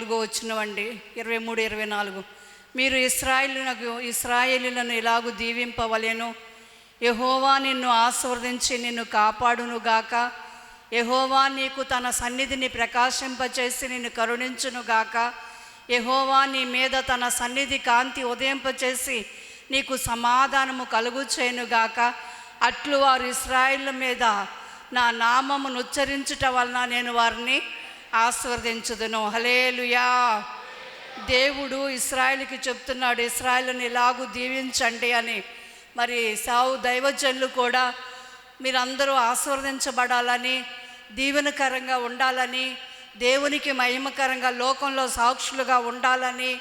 24వ వచనం అండి, 23, 24. మీరు ఇశ్రాయేలులను ఇలాగు దీవింపవలెను. యెహోవా నిన్ను ఆశీర్వదించి నిన్ను కాపాడునుగాక. యెహోవా నీకు తన సన్నిధిని ప్రకాశింపచేసి నిన్ను కరుణించునుగాక. యెహోవా నీ మీద తన సన్నిధి కాంతి ఉదయింపచేసి నీకు సమాధానము కలుగు చేయునుగాక. అట్లు వారు ఇశ్రాయేలు మీద నా నామమును ఉచ్చరించుట వలన నేను వారిని ఆశీర్వదించుదును. హల్లెలూయా. దేవుడు ఇశ్రాయేలుకి చెప్తున్నాడు, ఇశ్రాయేలుని ఇలాగూ దీవించండి అని. మరి సావు దైవజనులు కూడా మీరందరూ ఆశీర్వదించబడాలని, దీవెనకరంగా ఉండాలని, దేవునికి మహిమకరంగా లోకంలో సాక్షులుగా ఉండాలని,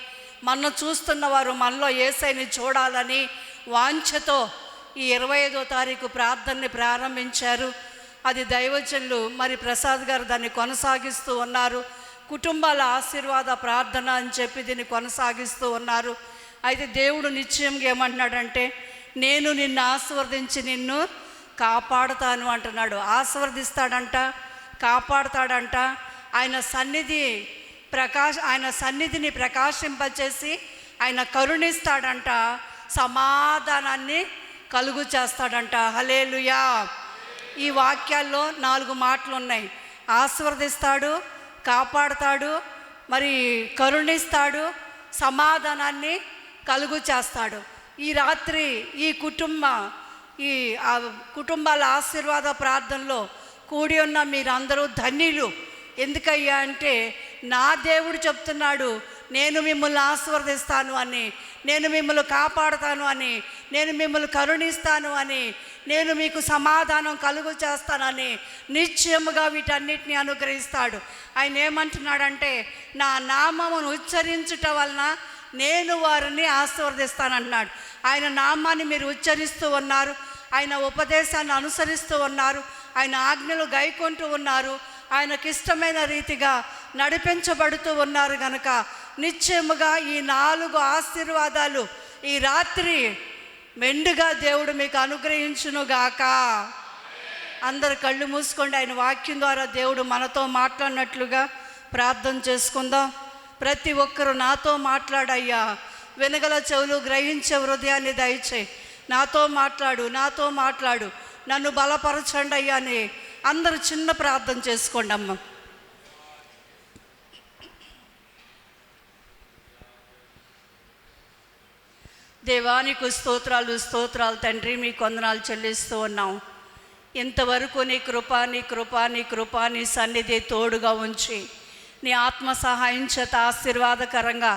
మనను చూస్తున్న వారు మనలో యేసయ్యని చూడాలని వాంఛతో ఈ 25వ తారీఖు ప్రార్థనని ప్రారంభించారు. అది దైవజనులు మరి ప్రసాద్ గారు దాన్ని కొనసాగిస్తూ ఉన్నారు. కుటుంబాల ఆశీర్వాద ప్రార్థన అని చెప్పి దీన్ని కొనసాగిస్తూ ఉన్నారు. అయితే దేవుడు నిశ్చయంగా ఏమంటున్నాడంటే, నేను నిన్ను ఆశీర్వదించి నిన్ను కాపాడుతాను అంటున్నాడు. ఆశీర్వదిస్తాడంట, కాపాడుతాడంట. ఆయన సన్నిధిని ప్రకాశింపచేసి ఆయన కరుణిస్తాడంట, సమాధానాన్ని కలుగు చేస్తాడంట. హల్లెలూయా. ఈ వాక్యాల్లో 4 మాటలు ఉన్నాయి. ఆశీర్వదిస్తాడు, కాపాడుతాడు, మరి కరుణిస్తాడు, సమాధానాన్ని కలుగు చేస్తాడు. ఈ రాత్రి ఈ కుటుంబాల ఆశీర్వాద ప్రార్థనలో కూడి ఉన్న మీరందరూ ధన్యులు. ఎందుకయ్యా అంటే, నా దేవుడు చెప్తున్నాడు, నేను మిమ్మల్ని ఆశీర్వదిస్తాను అని, నేను మిమ్మల్ని కాపాడుతాను అని, నేను మిమ్మల్ని కరుణిస్తాను అని, నేను మీకు సమాధానం కలుగు చేస్తానని నిశ్చయముగా వీటన్నిటిని అనుగ్రహిస్తాడు. ఆయన ఏమంటున్నాడంటే, నా నామమును ఉచ్చరించుట వలన నేను వారిని ఆశీర్వదిస్తానంటున్నాడు. ఆయన నామాన్ని మీరు ఉచ్చరిస్తూ ఉన్నారు, ఆయన ఉపదేశాన్ని అనుసరిస్తూ ఉన్నారు, ఆయన ఆజ్ఞలు గైకొంటూ ఉన్నారు, ఆయనకి ఇష్టమైన రీతిగా నడిపించబడుతూ ఉన్నారు కనుక నిశ్చయముగా ఈ 4 ఆశీర్వాదాలు ఈ రాత్రి మెండుగా దేవుడు మీకు అనుగ్రహించునుగాక. అందరు కళ్ళు మూసుకోండి. ఆయన వాక్యం ద్వారా దేవుడు మనతో మాట్లాడినట్లుగా ప్రార్థన చేసుకుందాం. ప్రతి ఒక్కరూ నాతో మాట్లాడయ్యా, వెనగల చెవులు గ్రహించే హృదయాన్ని దయచేయి, నాతో మాట్లాడు, నన్ను బలపరచండి అయ్యా అని అందరూ చిన్న ప్రార్థన చేసుకోండి అమ్మ. దేవానికి స్తోత్రాలు తండ్రి, మీ వందనాలు చెల్లిస్తూ ఉన్నాం. ఇంతవరకు నీ కృప నీ సన్నిధి తోడుగా ఉంచి నీ ఆత్మ సహాయం చేత ఆశీర్వాదకరంగా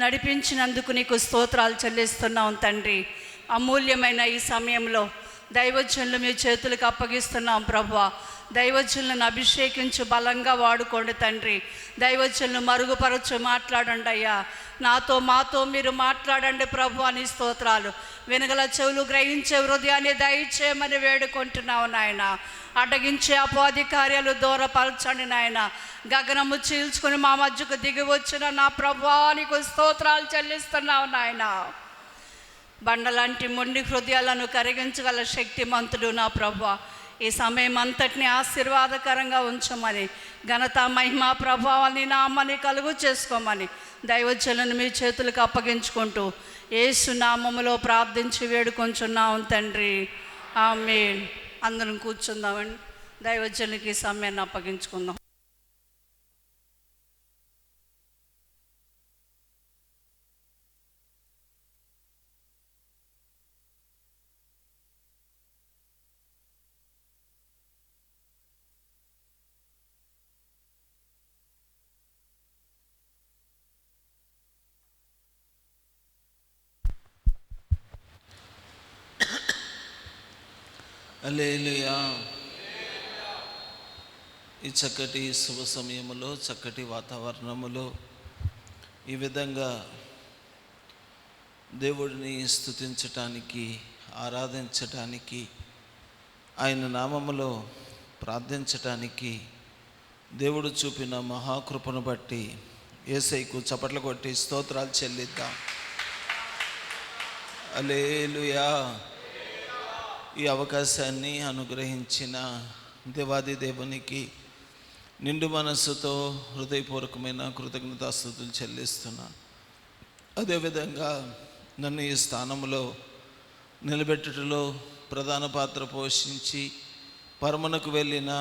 నడిపించినందుకు నీకు స్తోత్రాలు చెల్లిస్తున్నాం తండ్రి. అమూల్యమైన ఈ సమయంలో దైవజనులు మీ చేతులకు అప్పగిస్తున్నాం ప్రభువా. దైవజనులను అభిషేకించి బలంగా వాడుకోండి తండ్రి. దైవజనులను మరుగుపరచు, మాట్లాడండి అయ్యా. మాతో మీరు మాట్లాడండి ప్రభు అని స్తోత్రాలు. వెనగల చెవులు గ్రహించే హృదయాన్ని దయచేయమని వేడుకుంటున్నావు నాయన. అడ్డగించే అపవాది కార్యాలు దూరపరచండి నాయన. గగనము చీల్చుకుని మా మధ్యకు దిగి వచ్చిన నా ప్రభువా నీకు స్తోత్రాలు చెల్లిస్తున్నావు నాయన. బండలాంటి మొండి హృదయాలను కరిగించగల శక్తిమంతుడు నా ప్రభువా. ఈ సమయం అంతటిని ఆశీర్వాదకరంగా ఉంచమని, ఘనత మహిమ ప్రభావాన్ని నామాన్ని కలుగు చేసుకోమని దైవజనులను మీ చేతులకు అప్పగించుకుంటూ యేసు నామములో ప్రార్థించి వేడుకొంచున్నాం తండ్రి. ఆమేన్. అందరం కూర్చుందామండి. దైవజనునికి ఈ సమయాన్ని అప్పగించుకుందాం. హల్లెలూయా. ఈ చక్కటి శుభ సమయములో, చక్కటి వాతావరణములో ఈ విధంగా దేవుడిని స్తుతించటానికి, ఆరాధించటానికి, ఆయన నామములో ప్రార్థించటానికి దేవుడు చూపిన మహాకృపను బట్టి యేసయ్యకు చప్పట్లు కొట్టి స్తోత్రాలు చెల్లిద్దాం. హల్లెలూయా. ఈ అవకాశాన్ని అనుగ్రహించిన దేవాది దేవునికి నిండు మనస్సుతో హృదయపూర్వకమైన కృతజ్ఞతాస్తుతులు చెల్లిస్తున్నాను. అదేవిధంగా నన్ను ఈ స్థానంలో నిలబెట్టుటలో ప్రధాన పాత్ర పోషించి పరమునకు వెళ్ళిన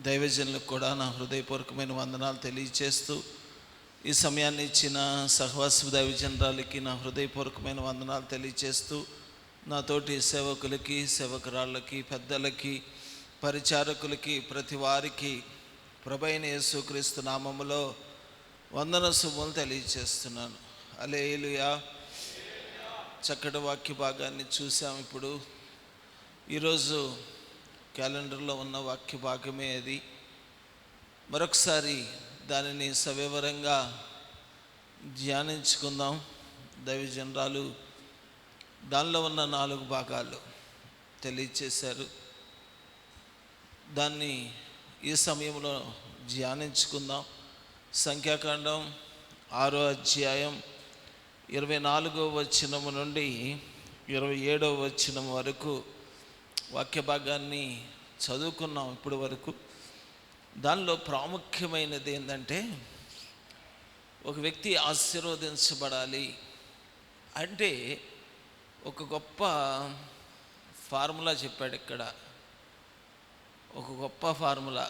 దైవజనులకు కూడా నా హృదయపూర్వకమైన వందనాలు తెలియచేస్తూ, ఈ సమయాన్ని ఇచ్చిన సహవాస దైవజనరాలకి నా హృదయపూర్వకమైన వందనాలు తెలియచేస్తూ, నాతోటి సేవకులకి, సేవకురాళ్ళకి, పెద్దలకి, పరిచారకులకి, ప్రతి వారికి ప్రభువైన యేసుక్రీస్తు నామములో వందన శుభములు తెలియచేస్తున్నాను. హల్లెలూయా. చక్కటి వాక్య భాగాన్ని చూసాం. ఇప్పుడు ఈరోజు క్యాలెండర్లో ఉన్న వాక్య భాగమే అది. మరొకసారి దానిని సవివరంగా ధ్యానించుకుందాం. దైవజనరాలు దానిలో ఉన్న 4 భాగాలు తెలియచేశారు. దాన్ని ఈ సమయంలో ధ్యానించుకుందాం. సంఖ్యాకాండం 6వ అధ్యాయం 24వ వచనం నుండి 27వ వచనం వరకు వాక్య భాగాన్ని చదువుకున్నాం ఇప్పటి వరకు. దానిలో ప్రాముఖ్యమైనది ఏంటంటే, ఒక వ్యక్తి ఆశీర్వదించబడాలి అంటే ఒక గొప్ప ఫార్ములా చెప్పాడు ఇక్కడ. ఒక గొప్ప ఫార్ములా.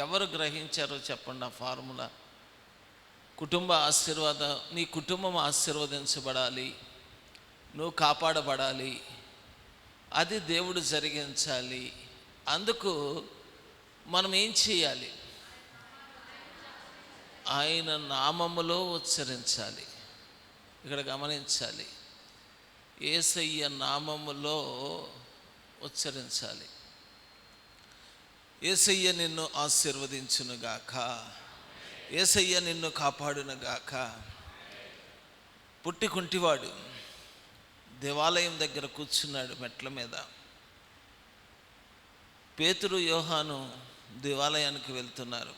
ఎవరు గ్రహించారో చెప్పండి ఆ ఫార్ములా. కుటుంబ ఆశీర్వాదం, నీ కుటుంబం ఆశీర్వదించబడాలి, నువ్వు కాపాడబడాలి, అది దేవుడు జరిగించాలి. అందుకు మనం ఏం చేయాలి? ఆయన నామములో ఉచ్చరించాలి. ఇక్కడ గమనించాలి, యేసయ్య నామములో ఉచ్చరించాలి. యేసయ్య నిన్ను ఆశీర్వదించునుగాక, యేసయ్య నిన్ను కాపాడునుగాక. పుట్టి కుంటివాడు దేవాలయం దగ్గర కూర్చున్నాడు మెట్ల మీద. పేతురు, యోహాను దేవాలయానికి వెళ్తున్నారు.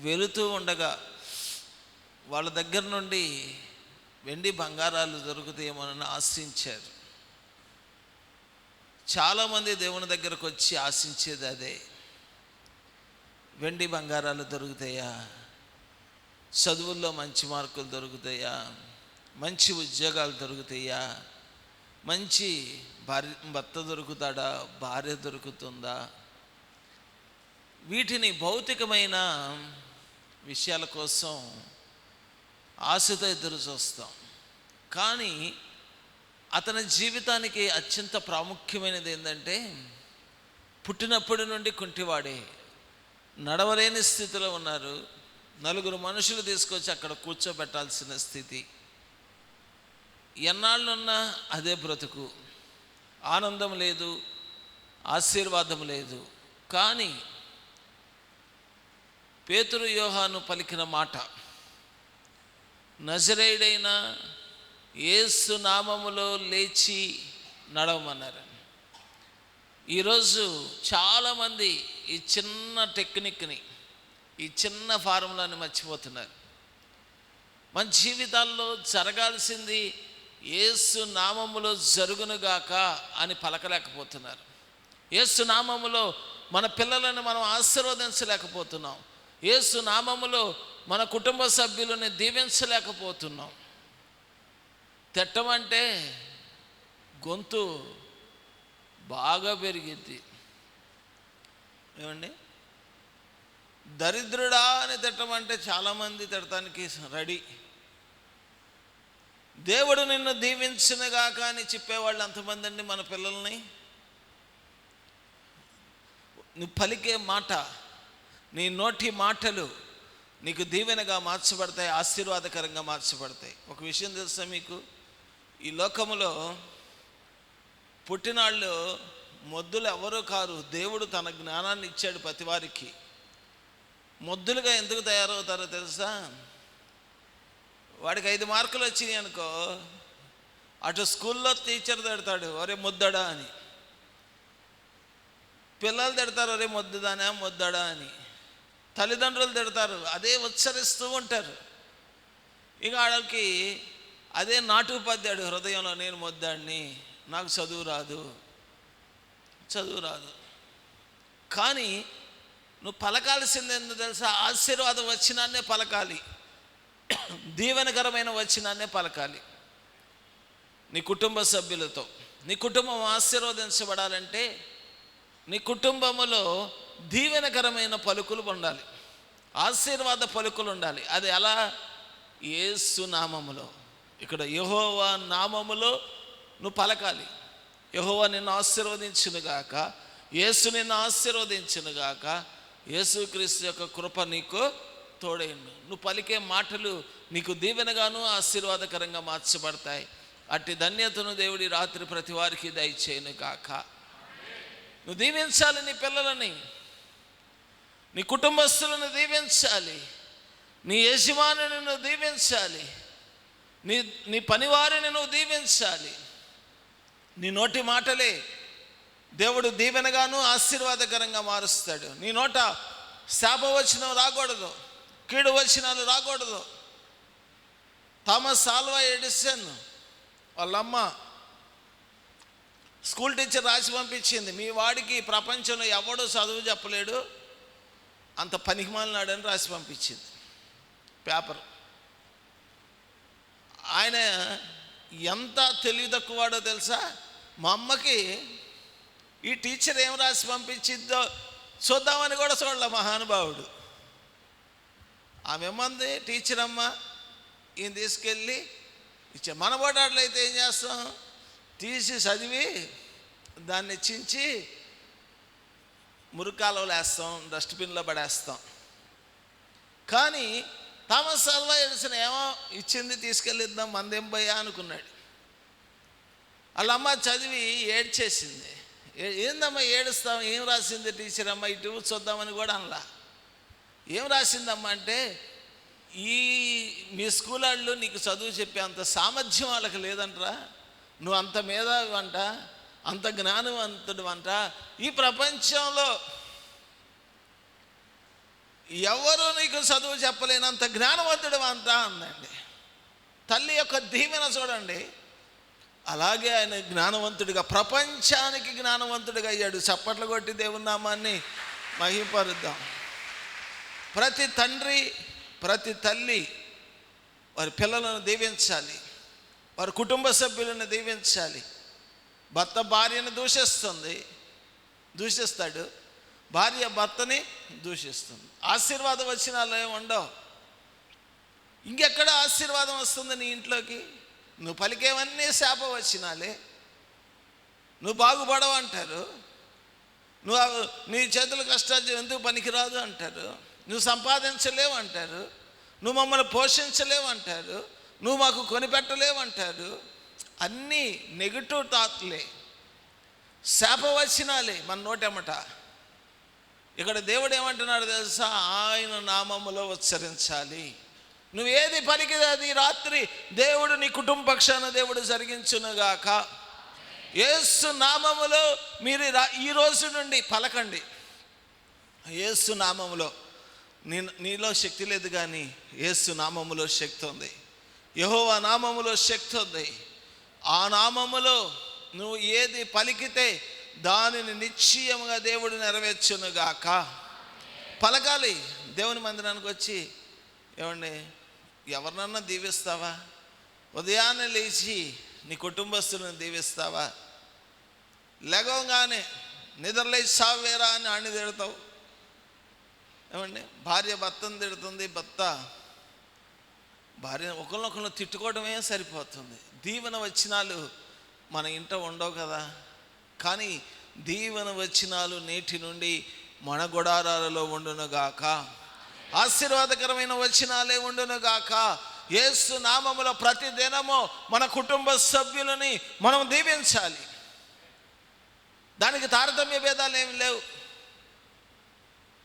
వెళుతూ ఉండగా వాళ్ళ దగ్గర నుండి వెండి బంగారాలు దొరుకుతాయేమోనని ఆశించారు. చాలామంది దేవుని దగ్గరకు వచ్చి ఆశించేది అదే. వెండి బంగారాలు దొరుకుతాయా, చదువుల్లో మంచి మార్కులు దొరుకుతాయా, మంచి ఉద్యోగాలు దొరుకుతాయా, మంచి భర్త దొరుకుతాడా, భార్య దొరుకుతుందా, వీటిని భౌతికమైన విషయాల కోసం ఆశతో ఎదురు చూస్తాం. కానీ అతని జీవితానికి అత్యంత ప్రాముఖ్యమైనది ఏంటంటే, పుట్టినప్పటి నుండి కుంటివాడే, నడవలేని స్థితిలో ఉన్నారు. 4 మనుషులు తీసుకొచ్చి అక్కడ కూర్చోబెట్టాల్సిన స్థితి. ఎన్నాళ్ళున్నా అదే బ్రతుకు, ఆనందం లేదు, ఆశీర్వాదం లేదు. కానీ పేతురు, యోహాను పలికిన మాట, నజరేయుడైన యేసు నామములో లేచి నడవమన్నారు. ఈరోజు చాలామంది ఈ చిన్న టెక్నిక్ని, ఈ చిన్న ఫార్ములాని మర్చిపోతున్నారు. మన జీవితాల్లో జరగాల్సింది యేసు నామములో జరుగునుగాక అని పలకలేకపోతున్నారు. యేసు నామములో మన పిల్లలను మనం ఆశీర్వదించలేకపోతున్నాం. యేసు నామములో మన కుటుంబ సభ్యులను దీవించలేకపోతున్నాం. తిట్టమంటే గొంతు బాగా పెరిగిద్ది. ఏమండి, దరిద్రుడా అని తిట్టమంటే చాలామంది తిట్టడానికి రెడీ. దేవుడు నిన్ను దీవించునుగాక అని చెప్పేవాళ్ళు ఎంతమంది అండి మన పిల్లల్ని? నువ్వు పలికే మాట, నీ నోటి మాటలు నీకు దీవెనగా మార్చబడతాయి, ఆశీర్వాదకరంగా మార్చబడతాయి. ఒక విషయం తెలుసా మీకు? ఈ లోకములో పుట్టినాళ్ళు మొద్దులు ఎవరూ కారు. దేవుడు తన జ్ఞానాన్ని ఇచ్చాడు ప్రతి వారికి. మొద్దులుగా ఎందుకు తయారవుతారో తెలుసా? వాడికి 5 మార్కులు వచ్చినాయి అనుకో, అటు స్కూల్లో టీచర్ తిడతాడు, ఒరే మొద్దడా అని. పిల్లలు తిడతారు, ఒరే మొద్దుదానా, మొద్దడా అని. తల్లిదండ్రులు తిడతారు, అదే ఉచ్చరిస్తూ ఉంటారు. ఇక వాళ్ళకి అదే నాటుపద్యాడు హృదయంలో, నేను మొద్దాడిని, నాకు చదువు రాదు. కానీ నువ్వు పలకాల్సింది ఏందో తెలుసా? ఆశీర్వాదం వచనాన్నే పలకాలి, దీవెనకరమైన వచనాన్నే పలకాలి. నీ కుటుంబ సభ్యులతో, నీ కుటుంబం ఆశీర్వదించబడాలంటే నీ కుటుంబములో దీవెనకరమైన పలుకులు ఉండాలి, ఆశీర్వాద పలుకులు ఉండాలి. అది ఎలా? యేసు నామములో. ఇక్కడ యెహోవా నామములో నువ్వు పలకాలి. యెహోవా నిన్ను ఆశీర్వదించునుగాక, యేసు నిన్ను ఆశీర్వదించునుగాక, యేసుక్రీస్తు యొక్క కృప నీకు తోడైండు. నువ్వు పలికే మాటలు నీకు దీవెనగాను ఆశీర్వాదకరంగా మార్చబడతాయి. అట్టి ధన్యతను దేవుడి రాత్రి ప్రతి వారికి దయచేయును గాక. నువ్వు దీవించాలి నీ పిల్లలని, నీ కుటుంబస్తులను దీవించాలి, నీ యజమానిని నువ్వు దీవించాలి, నీ పనివారిని నువ్వు దీవించాలి. నీ నోటి మాటలే దేవుడు దీవెనగాను ఆశీర్వాదకరంగా మారుస్తాడు. నీ నోట శాపవచనం రాకూడదు, కీడు వచనాలు రాకూడదు. థామస్ ఆల్వా ఎడిసన్ వాళ్ళమ్మ స్కూల్ టీచర్ రాసి పంపించింది, మీ వాడికి ప్రపంచంలో ఎవడో చదువు చెప్పలేడు, అంత పనికిమాలినాడని రాసి పంపించింది పేపర్. ఆయన ఎంత తెలివి తక్కువవాడో తెలుసా? మా అమ్మకి ఈ టీచర్ ఏం రాసి పంపించిందో చూద్దామని కూడా చూడలే మహానుభావుడు. ఆమె ఏమంది, టీచర్ అమ్మ ఈయన తీసుకెళ్ళి ఇచ్చే. మన పోటాట్లయితే ఏం చేస్తాం? తీసి చదివి దాన్ని చించి మురికాలలో వేస్తాం, డస్ట్బిన్లో పడేస్తాం. కానీ థామస్ ఆల్వా ఎడిసన్ ఏమో ఇచ్చింది తీసుకెళ్ళిద్దాం, మందేం పోయా అనుకున్నాడు. వాళ్ళ అమ్మ చదివి ఏడ్చేసింది. ఏందమ్మా ఏడుస్తాం, ఏం రాసింది టీచర్ అమ్మ, ఇటు చూద్దామని కూడా అనలా. ఏం రాసిందమ్మా అంటే, మీ స్కూల్ వాళ్ళు నీకు చదువు చెప్పే అంత సామర్థ్యం వాళ్ళకి లేదంటరా, నువ్వు అంత మేధావి అంట, అంత జ్ఞానవంతుడు అంట, ఈ ప్రపంచంలో ఎవరు నీకు చదువు చెప్పలేనంత జ్ఞానవంతుడు అంట అందండి. తల్లి యొక్క దీవెన చూడండి. అలాగే ఆయన జ్ఞానవంతుడిగా, ప్రపంచానికి జ్ఞానవంతుడిగా అయ్యాడు. చప్పట్లు కొట్టి దేవుని నామాన్ని మహిమపరుద్దాం. ప్రతి తండ్రి, ప్రతి తల్లి వారి పిల్లలను దీవించాలి, వారి కుటుంబ సభ్యులను దీవించాలి. భర్త భార్యను దూషిస్తాడు, భార్య భర్తని దూషిస్తుంది. ఆశీర్వాదం వచనాలు ఏమి ఉండవు. ఇంకెక్కడ ఆశీర్వాదం వస్తుంది నీ ఇంట్లోకి? నువ్వు పలికేవన్నీ శాపవచనాలే. నువ్వు బాగుపడవు అంటారు, నీ చేతుల కష్టాలు ఎందుకు పనికిరాదు అంటారు, నువ్వు సంపాదించలేవు అంటారు, నువ్వు మమ్మల్ని పోషించలేవు అంటారు, నువ్వు మాకు కొనిపెట్టలేవు అంటారు. అన్నీ నెగిటివ్ థాట్లే, శాపవచనాలే మన నోటెమ్మట. ఇక్కడ దేవుడు ఏమంటున్నాడు తెలుసా? ఆయన నామములో ఉచ్చరించాలి. నువ్వు ఏది పలికితే అది రాత్రి దేవుడు నీ కుటుంబ పక్షాన దేవుడు జరిగించునుగాక. యేసు నామములో మీరు ఈ రోజు నుండి పలకండి. యేసు నామములో. నీలో శక్తి లేదు కానీ యేసు నామములో శక్తి ఉంది, యెహోవా నామములో శక్తి ఉంది. ఆ నామములో నువ్వు ఏది పలికితే దానిని నిశ్చయముగా దేవుడు నెరవేర్చునుగాక. పలకాలి. దేవుని మందిరానికి వచ్చి, ఏమండి ఎవరినన్నా దీవిస్తావా? ఉదయాన్నే లేచి నీ కుటుంబస్తులను దీవిస్తావా? లెగవగానే నిద్రలేచి సావేరా అని ఆడిని తిడతావు. ఏమండి భార్య భర్తను తిడుతుంది, భర్త భార్య ఒకరినొకరిని తిట్టుకోవడమే సరిపోతుంది. దీవెన వచనాలు మన ఇంట ఉండవు కదా. కానీ దీవెన వచనాలు నేటి నుండి మన గుడారాలలో ఉండునుగాక. ఆశీర్వాదకరమైన వచనాలే ఉండునుగాక. యేసు నామములో ప్రతి దినము మన కుటుంబ సభ్యులని మనం దీవించాలి. దానికి తారతమ్య భేదాలు ఏమి లేవు.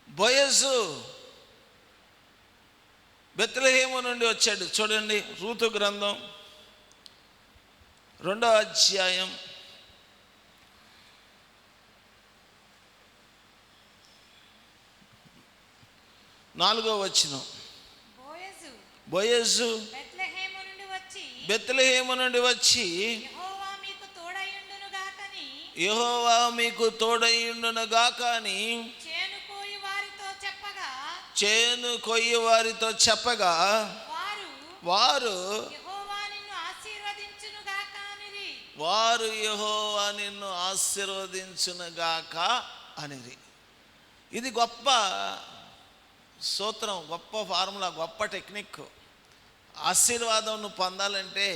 బోయజు బెత్లెహేము నుండి వచ్చాడు. చూడండి, రూతు గ్రంథం 2వ అధ్యాయం 4వ వచనం. బోయజు బెత్లెహేము నుండి వచ్చి యెహోవా మీకు తోడైయుండునుగాక అని చేను కొయ్యి వారితో చెప్పగా వారు వారు యెహోవా నిన్ను ఆశీర్వదించునుగాక అనిరి. ఇది గొప్ప సూత్రం, గొప్ప ఫార్ములా, గొప్ప టెక్నిక్. ఆశీర్వాదం నువ్వు పొందాలంటే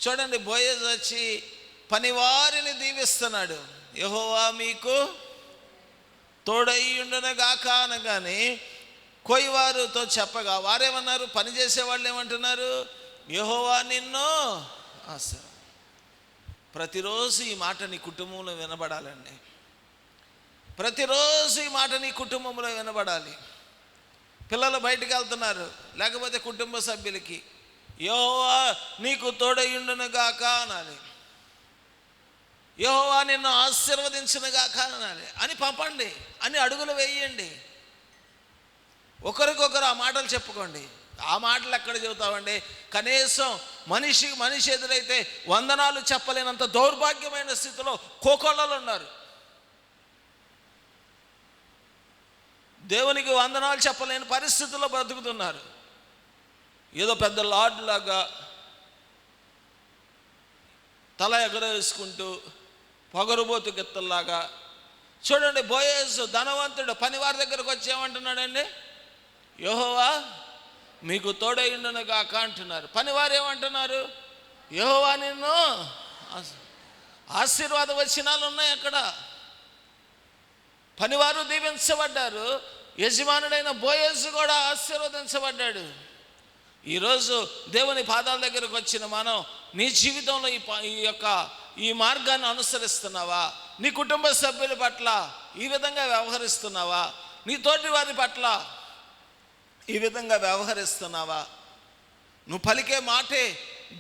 చూడండి, బోయజ్ వచ్చి పనివారిని దీవిస్తున్నాడు. యెహోవా మీకు తోడయ్యుండునుగాక అనగానే కొయ్యవారితో చెప్పగా వారేమన్నారు? పని చేసేవాళ్ళు ఏమంటున్నారు? యెహోవా నిన్ను ఆశీర్వదించును. ప్రతిరోజు ఈ మాట నీ కుటుంబంలో వినబడాలండి. ప్రతిరోజు ఈ మాట నీ కుటుంబంలో వినబడాలి. పిల్లలు బయటికి వెళ్తున్నారు, లేకపోతే కుటుంబ సభ్యులకి యెహోవా నీకు తోడయ్యుండునుగాక అనాలి, యెహోవా నిన్ను ఆశీర్వదించునుగాక అనాలి అని పంపండి, అని అడుగులు వేయండి. ఒకరికొకరు ఆ మాటలు చెప్పుకోండి. ఆ మాటలు ఎక్కడ చెబుతామండి? కనీసం మనిషి ఎదురైతే వందనాలు చెప్పలేనంత దౌర్భాగ్యమైన స్థితిలో కోకొల్లలు ఉన్నారు. దేవునికి వందనాలు చెప్పలేని పరిస్థితుల్లో బ్రతుకుతున్నారు. ఏదో పెద్ద లార్డ్ లాగా తల ఎగరేసుకుంటూ పొగరుబోతు గిత్తల్లాగా. చూడండి, బోయజు ధనవంతుడు పనివారి దగ్గరకు వచ్చి ఏమంటున్నాడండి? యెహోవా మీకు తోడయ్యుండునుగాక అంటున్నారు. పనివారు ఏమంటున్నారు? యెహోవా నిన్ను ఆశీర్వాద వచనాలు ఉన్నాయి అక్కడ. పనివారు దీవించబడ్డారు, యజమానుడైన బోయజు కూడా ఆశీర్వదించబడ్డాడు. ఈరోజు దేవుని పాదాల దగ్గరకు వచ్చిన మనం నీ జీవితంలో ఈ మార్గాన్ని అనుసరిస్తున్నావా? నీ కుటుంబ సభ్యుల పట్ల ఈ విధంగా వ్యవహరిస్తున్నావా? నీ తోటి వారి పట్ల ఈ విధంగా వ్యవహరిస్తున్నావా? నువ్వు పలికే మాటే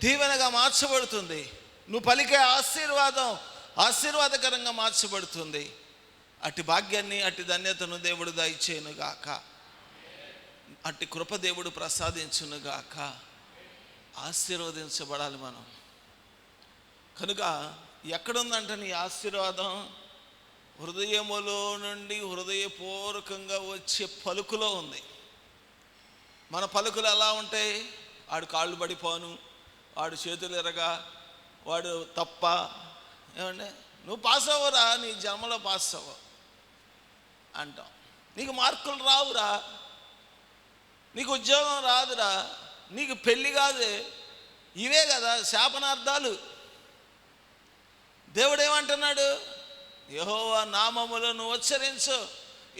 దీవెనగా మార్చబడుతుంది. నువ్వు పలికే ఆశీర్వాదకరంగా మార్చబడుతుంది. అట్టి భాగ్యాన్ని, అట్టి ధన్యతను దేవుడు దయచేయునుగాక. అట్టి కృప దేవుడు ప్రసాదించునుగాక. ఆశీర్వదించబడాలి మనం. కనుక ఎక్కడుందంటే నీ ఆశీర్వాదం? హృదయములో నుండి హృదయపూర్వకంగా వచ్చే పలుకులో ఉంది. మన పలుకులు ఎలా ఉంటాయి? వాడు కాళ్ళు పడిపోను, వాడు చేతులు ఎరగా, వాడు తప్ప. ఏమంటే నువ్వు పాస్ అవ్వరా, నీ జన్మలో పాస్ అవ్వ అంటాం. నీకు మార్కులు రావురా, నీకు ఉద్యోగం రాదురా, నీకు పెళ్ళి కాదే. ఇవే కదా శాపనార్థాలు. దేవుడు ఏమంటున్నాడు? యెహోవా నామములో నువ్వు ఉచ్చరించు,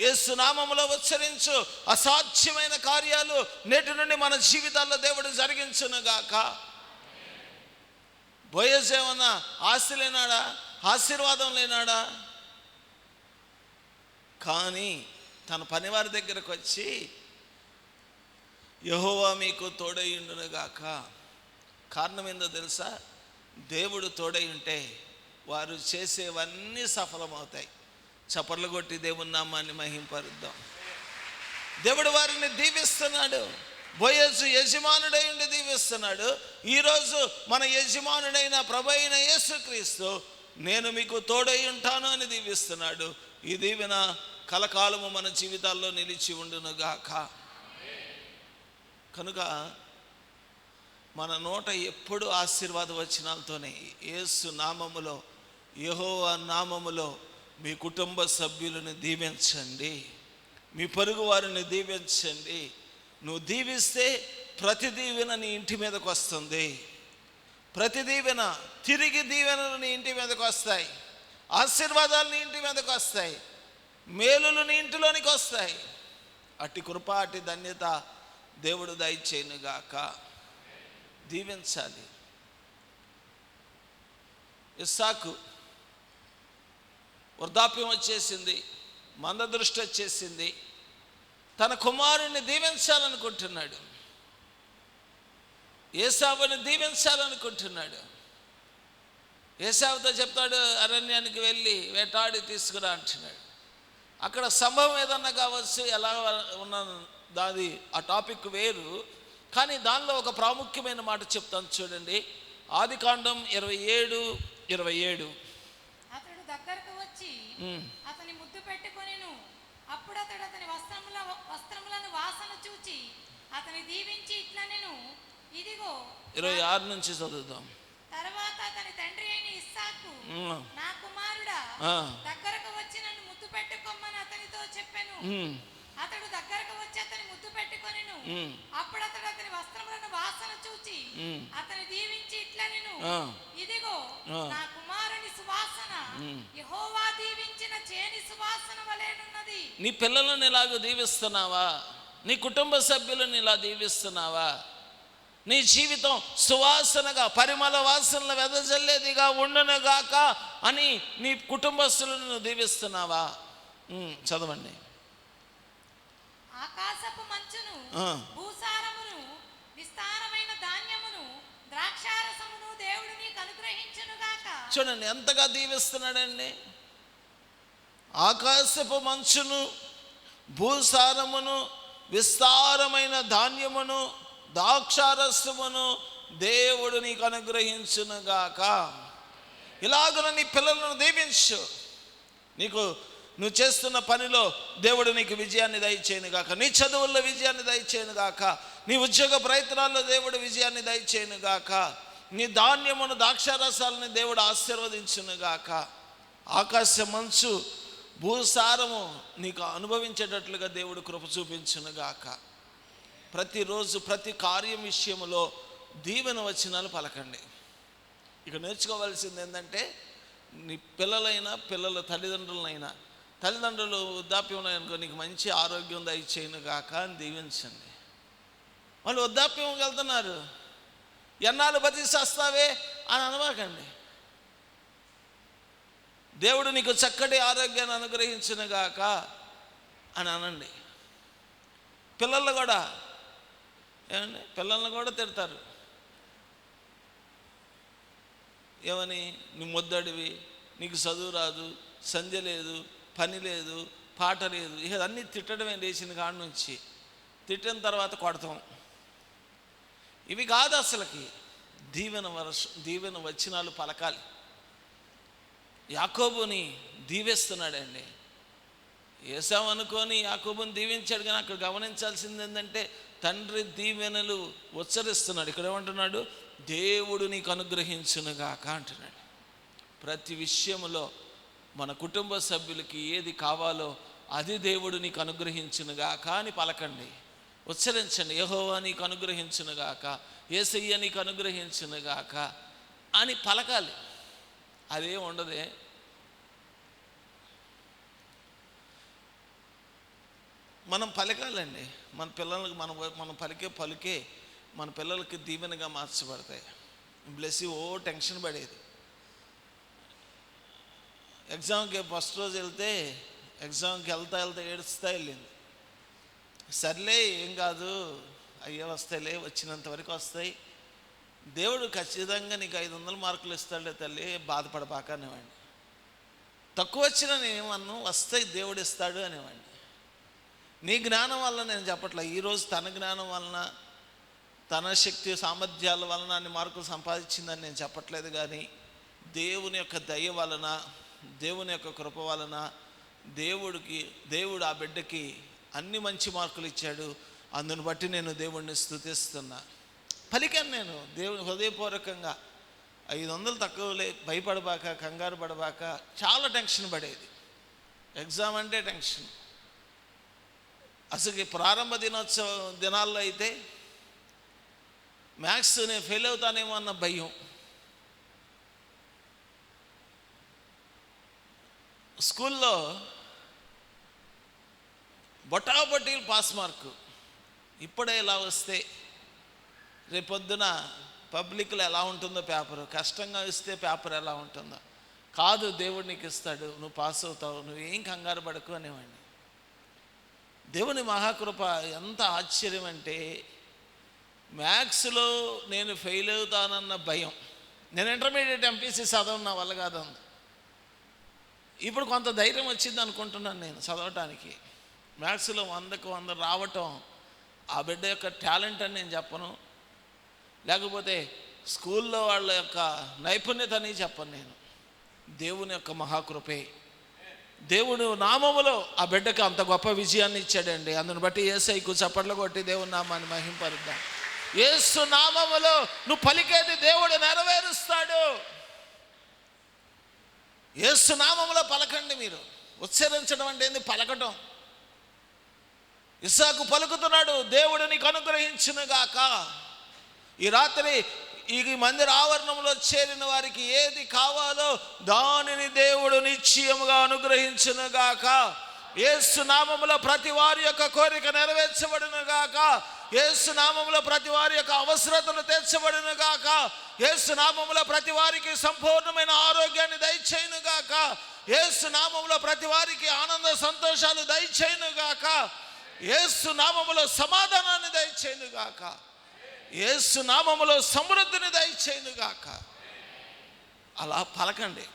యేసు నామములో ఉచ్చరించు, అసాధ్యమైన కార్యాలు నేటి నుండి మన జీవితాల్లో దేవుడు జరిగించునుగాక. బోయజ్ ఏమన్నా ఆస్తి లేనాడా? ఆశీర్వాదం లేనాడా? కానీ తన పనివారి దగ్గరకు వచ్చి యెహోవా మీకు తోడయ్యుండునుగాక. కారణం ఏందో తెలుసా? దేవుడు తోడై ఉంటే వారు చేసేవన్నీ సఫలమవుతాయి. చప్పర్లు కొట్టి దేవుని నామాన్ని మహింపరుద్దాం. దేవుడు వారిని దీవిస్తున్నాడు. బోయజు యజమానుడై ఉండి దీవిస్తున్నాడు. ఈరోజు మన యజమానుడైన ప్రభువైన యేసుక్రీస్తు నేను మీకు తోడై ఉంటాను అని దీవిస్తున్నాడు. ఈ దీవెన కలకాలము మన జీవితాల్లో నిలిచి ఉండునుగాక. కనుక మన నోట ఎప్పుడు ఆశీర్వాద వచనాలతోనే, యేసు నామములో, యెహోవా నామములో మీ కుటుంబ సభ్యులను దీవించండి, మీ పొరుగు వారిని దీవించండి. నువ్వు దీవిస్తే ప్రతి దీవెన నీ ఇంటి మీదకి వస్తుంది. ప్రతి దీవెన తిరిగి దీవెనలు నీ ఇంటి మీదకి వస్తాయి. ఆశీర్వాదాలు నీ ఇంటి మీదకి వస్తాయి. మేలులు నీ ఇంటిలోనికి వస్తాయి. అట్టి కృప, అట్టి ధన్యత దేవుడు దయచేయునుగాక. దీవించాలి. ఇస్సాకు వృద్ధాప్యం వచ్చేసింది, మందదృష్టి వచ్చేసింది. తన కుమారుణ్ణి దీవించాలనుకుంటున్నాడు, ఏసావుని దీవించాలనుకుంటున్నాడు. ఏసావుతో చెప్తాడు, అరణ్యానికి వెళ్ళి వేటాడి తీసుకురా అంటున్నాడు. అక్కడ సంభవం ఏదన్నా కావచ్చు, ఎలా ఉన్న దాది ఆ టాపిక్ వేరు. కానీ దానిలో ఒక ప్రాముఖ్యమైన మాట చెప్తాను చూడండి. ఆదికాండం 27:27. అతడు దగ్గరకు వచ్చి అతని ముద్దు పెట్టుకొనెను. అప్పుడు అతడు అతని వస్త్రములను వాసన చూచి అతని దీవించి ఇట్లా నేను ఇదిగో 26 నుంచి చదువుదాం. తర్వాత అతని తండ్రి అయిన ఇస్సాకు, నా కుమారుడా, దగ్గరకు వచ్చి నన్ను ముద్దు పెట్టుకోమని అతనితో చెప్పాను. అతడు దగ్గరకు వచ్చి అతని ముద్దు పెట్టుకొనెను. అప్పుడు అతడు అతని వస్త్రములను వాసన చూచి అతని దీవించి ఇట్లా నేను ఇదిగో నా కుమారుని సువాసన యెహోవా దీవించిన చేని సువాసన వలెనున్నది. నీ పిల్లలను ఇలాగ దీవిస్తున్నావా? నీ కుటుంబ సభ్యులను ఇలా దీవిస్తున్నావా? నీ జీవితం సువాసనగా పరిమళ వాసనలు వెదజల్లేదిగా ఉండునుగాక అని నీ కుటుంబస్తులను దీవిస్తున్నావా? చదవండి. ఆకాశపు మంచును, భూసారమును, విస్తారమైన ధాన్యమును, ద్రాక్షారసమును దేవుడు నీకు అనుగ్రహించునుగాక. చూడండి ఎంతగా దీవిస్తున్నాడండి. ఆకాశపు మంచును, భూసారమును, విస్తారమైన ధాన్యమును, ద్రాక్షారసమును దేవుడు నీకు అనుగ్రహించునుగాక. ఇలాగున నీ పిల్లలను దీవించు. నువ్వు చేస్తున్న పనిలో దేవుడు నీకు విజయాన్ని దయచేయను గాక. నీ చదువుల్లో విజయాన్ని దయచేయను గాక. నీ ఉద్యోగ ప్రయత్నాల్లో దేవుడు విజయాన్ని దయచేయను గాక. నీ ధాన్యమును, ద్రాక్షారసాలని దేవుడు ఆశీర్వదించును గాక. ఆకాశ మంచు, భూసారము నీకు అనుభవించేటట్లుగా దేవుడు కృప చూపించును గాక. ప్రతిరోజు ప్రతి కార్యం విషయంలో దీవెన వచనాలు పలకండి. ఇక నేర్చుకోవాల్సింది ఏంటంటే, నీ పిల్లలైనా పిల్లల తల్లిదండ్రులు వృద్ధాప్యంలో అనుకో, నీకు మంచి ఆరోగ్యం దయచేయను గాక అని దీవించండి. వాళ్ళు వృద్ధాప్యంకి వెళ్తున్నారు, ఎన్నాళ్ళు బతికేస్తావే అని అనవాకండి. దేవుడు నీకు చక్కటి ఆరోగ్యాన్ని అనుగ్రహించును గాక అని అనండి. పిల్లలు కూడా ఏమండి, పిల్లల్ని కూడా తిడతారు. ఏమని? నువ్వు మొద్దడివి, నీకు చదువు రాదు, సంధ్య లేదు, పని లేదు, పాట లేదు, ఇక అన్నీ తిట్టడమే లేచిన కాడి నుంచి. తిట్టిన తర్వాత కొడతాం. ఇవి కాదు అసలుకి. దీవెన వచనాలు పలకాలి. యాకోబుని దీవిస్తున్నాడండి. ఏసావు అనుకొని యాకోబుని దీవించాడు, కానీ అక్కడ గమనించాల్సింది ఏంటంటే తండ్రి దీవెనలు ఉచ్చరిస్తున్నాడు. ఇక్కడ ఏమంటున్నాడు? దేవుడు నీకు అనుగ్రహించునుగాక అంటున్నాడు. ప్రతి విషయంలో మన కుటుంబ సభ్యులకి ఏది కావాలో అది దేవుడు నీకు అనుగ్రహించునుగాక అని పలకండి, ఉచ్చరించండి. యెహోవా నీకు అనుగ్రహించునుగాక, యేసయ్య నీకు అనుగ్రహించునుగాక అని పలకాలి. అదే ఉండదే. మనం పలకాలండి. మన పిల్లలకి మనం పలికే మన పిల్లలకి దీవెనగా మార్చబడతాయి. బ్లెస్ యూ టెన్షన్ పడేది. ఎగ్జామ్కి ఫస్ట్ రోజు వెళ్తే ఎగ్జామ్కి వెళ్తా ఏడుస్తా వెళ్ళింది. సర్లే ఏం కాదు, అయ్యే వస్తాయిలే, వచ్చినంత వరకు వస్తాయి, దేవుడు ఖచ్చితంగా నీకు 500 మార్కులు ఇస్తాడులే తల్లి, బాధపడబాక అనేవాడిని. తక్కువ వచ్చినా నేనేమన్నా, వస్తాయి దేవుడు ఇస్తాడు అనేవాడిని. నీ జ్ఞానం వల్ల నేను చెప్పట్లే. ఈరోజు తన జ్ఞానం వలన, తన శక్తి సామర్థ్యాల వలన అన్ని మార్కులు సంపాదించిందని నేను చెప్పట్లేదు, కానీ దేవుని యొక్క దయ వలన, దేవుని యొక్క కృప వలన దేవుడు ఆ బిడ్డకి అన్ని మంచి మార్కులు ఇచ్చాడు. అందుని బట్టి నేను దేవుడిని స్తుతిస్తున్నా. పలికాను నేను దేవుని హృదయపూర్వకంగా. 500 తక్కువలే, భయపడబాక, కంగారు పడబాక. చాలా టెన్షన్ పడేది. ఎగ్జామ్ అంటే టెన్షన్. అసలు ప్రారంభ దినాల్లో అయితే మ్యాథ్స్ నేను ఫెయిల్ అవుతానేమో అన్న భయం. స్కూల్లో బొటాబొటీలు పాస్ మార్కు. ఇప్పుడే ఇలా వస్తే రేపొద్దున పబ్లిక్లో ఎలా ఉంటుందో పేపరు, కష్టంగా ఇస్తే పేపర్ ఎలా ఉంటుందో. కాదు, దేవుడు నీకు ఇస్తాడు, నువ్వు పాస్ అవుతావు, నువ్వేం కంగారు పడకు అనేవాడిని. దేవుని మహాకృప ఎంత ఆశ్చర్యం అంటే, మ్యాథ్స్లో నేను ఫెయిల్ అవుతానన్న భయం. నేను ఇంటర్మీడియట్ ఎంపీసీ చదవను, నా వల్ల కాదు. ఇప్పుడు కొంత ధైర్యం వచ్చింది అనుకుంటున్నాను నేను చదవటానికి. మ్యాథ్స్లో 100కు 100 రావటం ఆ బిడ్డ యొక్క టాలెంట్ అని నేను చెప్పను, లేకపోతే స్కూల్లో వాళ్ళ యొక్క నైపుణ్యత అని చెప్పను. నేను దేవుని యొక్క మహాకృపే. దేవుడు నామములో ఆ బిడ్డకు అంత గొప్ప విజయాన్ని ఇచ్చాడండి. అందుని బట్టి యేసయ్యకు చప్పట్లు కొట్టి దేవుని నామాన్ని మహింపరుద్దాం. యేసు నామములో నువ్వు పలికేది దేవుడు నెరవేరుస్తాడు. యేసు నామములో పలకండి. మీరు ఉచ్చరించడం అంటే ఏంది? పలకటం. ఇస్సాకు పలుకుతున్నాడు, దేవుడు నీకు అనుగ్రహించునుగాక. ఈ రాత్రి ఈ మందిర ఆవరణంలో చేరిన వారికి ఏది కావాలో దానిని దేవుడు నిశ్చయముగా అనుగ్రహించునుగాక. యేసు నామములో ప్రతి వారి యొక్క కోరిక నెరవేర్చబడునుగాక. యేసు నామములో ప్రతి వారి యొక్క అవసరతలు తీర్చబడునుగాక. యేసు నామములో ప్రతి వారికి సంపూర్ణమైన ఆరోగ్యాన్ని దయచేయునుగాక. యేసు నామములో ప్రతి వారికి ఆనంద సంతోషాలు దయచేయునుగాక. యేసు నామములో సమాధానాన్ని దయచేయునుగాక. యేసు నామములో సమృద్ధిని దయచేయునుగాక. అలా పలకండి.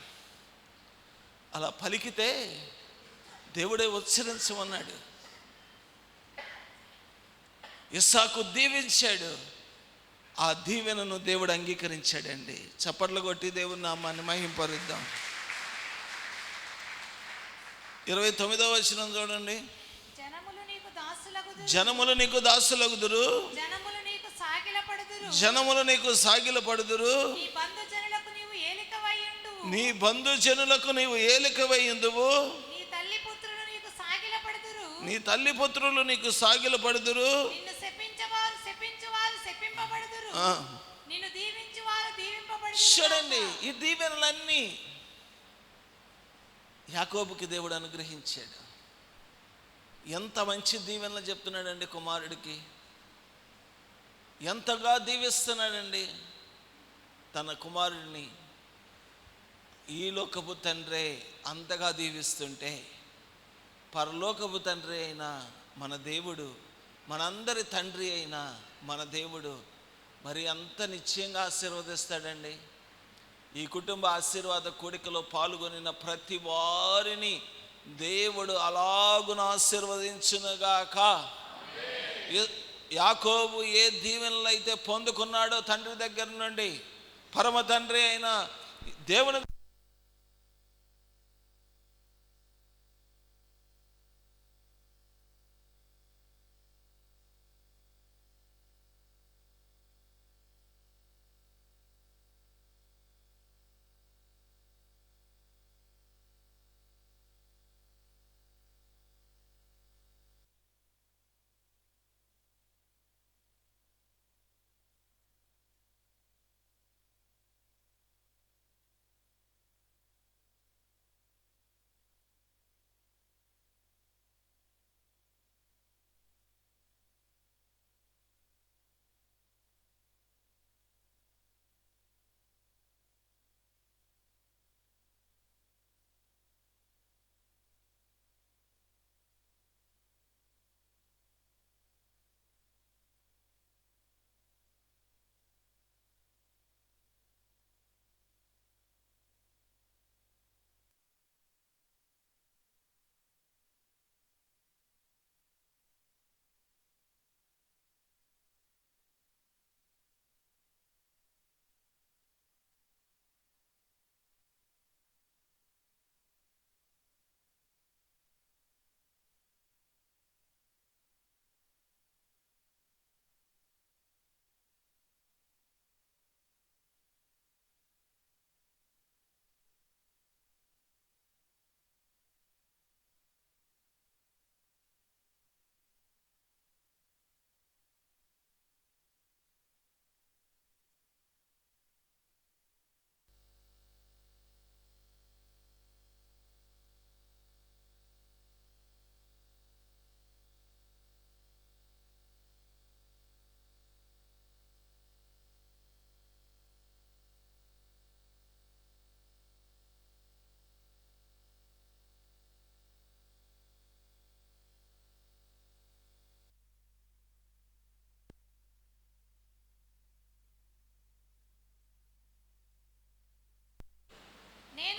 అలా పలికితే దేవుడే ఉచ్చరించమన్నాడు. ఇస్సాకు దీవించాడు. ఆ దీవెనను దేవుడు అంగీకరించాడండి. చప్పట్లు కొట్టి దేవుని నామాన్ని మహింపరుద్దాం. 29వ వచనం చూడండి. జనములు నీకు దాసులగుదురు, జనములు నీకు సాగిలపడుదురు. నీ బంధుజనులకు నీవు ఏలికవైయుందువు. నీ తల్లి పుత్రులు నీకు సాగిలపడుదురు. చూడండి, ఈ దీవెనలన్నీ యాకోబుకి దేవుడు అనుగ్రహించాడు. ఎంత మంచి దీవెనలు చెప్తున్నాడండి కుమారుడికి. ఎంతగా దీవిస్తున్నాడండి తన కుమారుడిని. ఈ లోకపు తండ్రే అంతగా దీవిస్తుంటే పరలోకపు తండ్రి అయిన మన దేవుడు, మనందరి తండ్రి అయిన మన దేవుడు మరి అంత నిశ్చయంగా ఆశీర్వదిస్తాడండి. ఈ కుటుంబ ఆశీర్వాద కూడికలో పాల్గొనిన ప్రతి వారిని దేవుడు అలాగున ఆశీర్వదించునుగాక. యాకోబు ఏ దీవెనలు అయితే పొందుకున్నాడో తండ్రి దగ్గర నుండి, పరమ తండ్రి అయిన దేవుని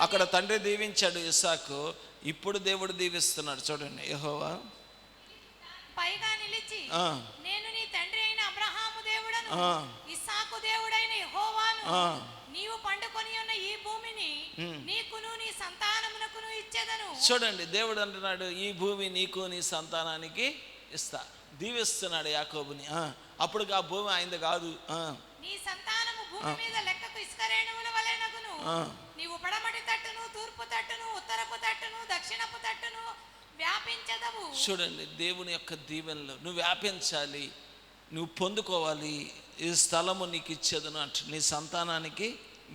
అక్కడ తండ్రి దీవించాడు ఇస్సాకు. ఇప్పుడు దేవుడు దీవిస్తున్నాడు. చూడండి, యెహోవా పైగా నిలిచి నేను నీ తండ్రి అయిన అబ్రహాము దేవుడను, ఇస్సాకు దేవుడైన యెహోవాను నీవు పండుకొని ఉన్న ఈ భూమిని నీకును నీ సంతానమునకును ఇచ్చేదను. చూడండి, దేవుడు అంటున్నాడు ఈ భూమి నీకు నీ సంతానానికి ఇస్తా, దీవిస్తున్నాడు యాకోబుని. అప్పుడు ఆ భూమి ఆయనది కాదు. నీ సంతానము భూమి మీద లెక్కకు ఇసుక రేణువుల వలెనగును. నీవు పడమటి తట్టును, తూర్పు తట్టును, ఉత్తరపు తట్టును, దక్షిణపు తట్టును వ్యాపించదవు. చూడండి, దేవుని యొక్క దీవెనలు నువ్వు వ్యాపించాలి, నువ్వు పొందుకోవాలి. ఈ స్థలము నీకు ఇచ్చేదను అంటు, నీ సంతానానికి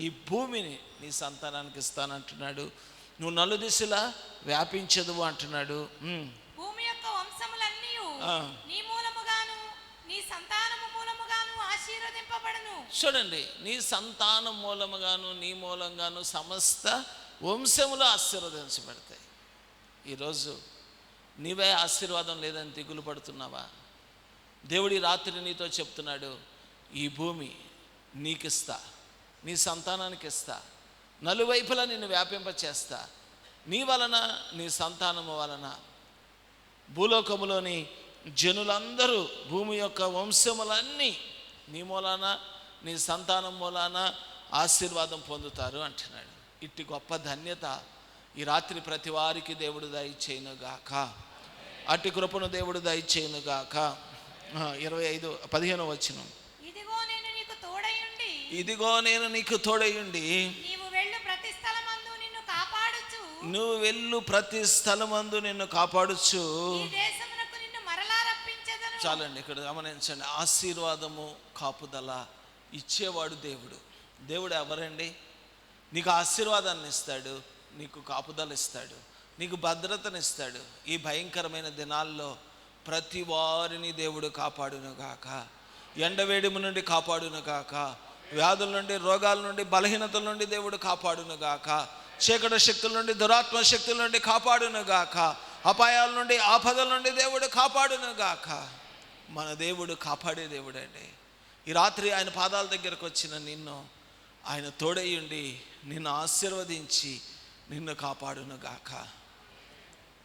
ఈ భూమిని నీ సంతానానికి ఇస్తానంటున్నాడు. నువ్వు నలుదిశలా వ్యాపించదువు అంటున్నాడు. భూమి యొక్క వంశములన్నీ నీ మూలముగాను నీ సంతానము మూలముగాను ఆశీర్వదింపబడును. చూడండి, నీ సంతానం మూలముగాను నీ మూలంగాను సమస్త వంశములు ఆశీర్వదించబడతాయి. ఈరోజు నీవే ఆశీర్వాదం లేదని దిగులు పడుతున్నావా? దేవుడి రాత్రి నీతో చెప్తున్నాడు, ఈ భూమి నీకిస్తా, నీ సంతానానికి ఇస్తా, నలువైపులా నిన్ను వ్యాపింపచేస్తా. నీ వలన నీ సంతానము వలన భూలోకములోని జనులందరూ, భూమి యొక్క వంశములన్నీ నీ మూలాన నీ సంతానం మూలాన ఆశీర్వాదం పొందుతారు అంటున్నాడు. ఇట్టి గొప్ప ధన్యత ఈ రాత్రి ప్రతి వారికి దేవుడు దయచేయునుగాక. అట్టి కృపను దేవుడు దయచేయునుగాక. 15వ వచనం, ఇదిగో నేను నీకు తోడయుండి, ఇదిగో నేను నీకు తోడయుండి, నీవు వెళ్ళు ప్రతి స్థలమందు నిన్ను కాపాడుచు, నువ్వు వెళ్ళు ప్రతి స్థలమందు నిన్ను కాపాడుచు, ఈ దేశమునకు నిన్ను మరలా రప్పించెదను. చాలండి, ఇక్కడ గమనించండి. ఆశీర్వాదము, కాపుదల ఇచ్చేవాడు దేవుడు. దేవుడు ఎవరండి? నీకు ఆశీర్వాదాన్ని ఇస్తాడు, నీకు కాపుదల ఇస్తాడు, నీకు భద్రతనిస్తాడు. ఈ భయంకరమైన దినాల్లో ప్రతి వారిని దేవుడు కాపాడునుగాక. ఎండవేడిమి నుండి కాపాడునుగాక, వ్యాధుల నుండి, రోగాల నుండి, బలహీనతల నుండి దేవుడు కాపాడునుగాక, చీకటి శక్తుల నుండి, దురాత్మ శక్తుల నుండి కాపాడునుగాక, అపాయాల నుండి, ఆపదల నుండి దేవుడు కాపాడునుగాక. మన దేవుడు కాపాడే దేవుడు అండి. ఈ రాత్రి ఆయన పాదాల దగ్గరకు వచ్చిన నిన్ను ఆయన తోడయ్యుండి నిన్ను ఆశీర్వదించి నిన్ను కాపాడునుగాక.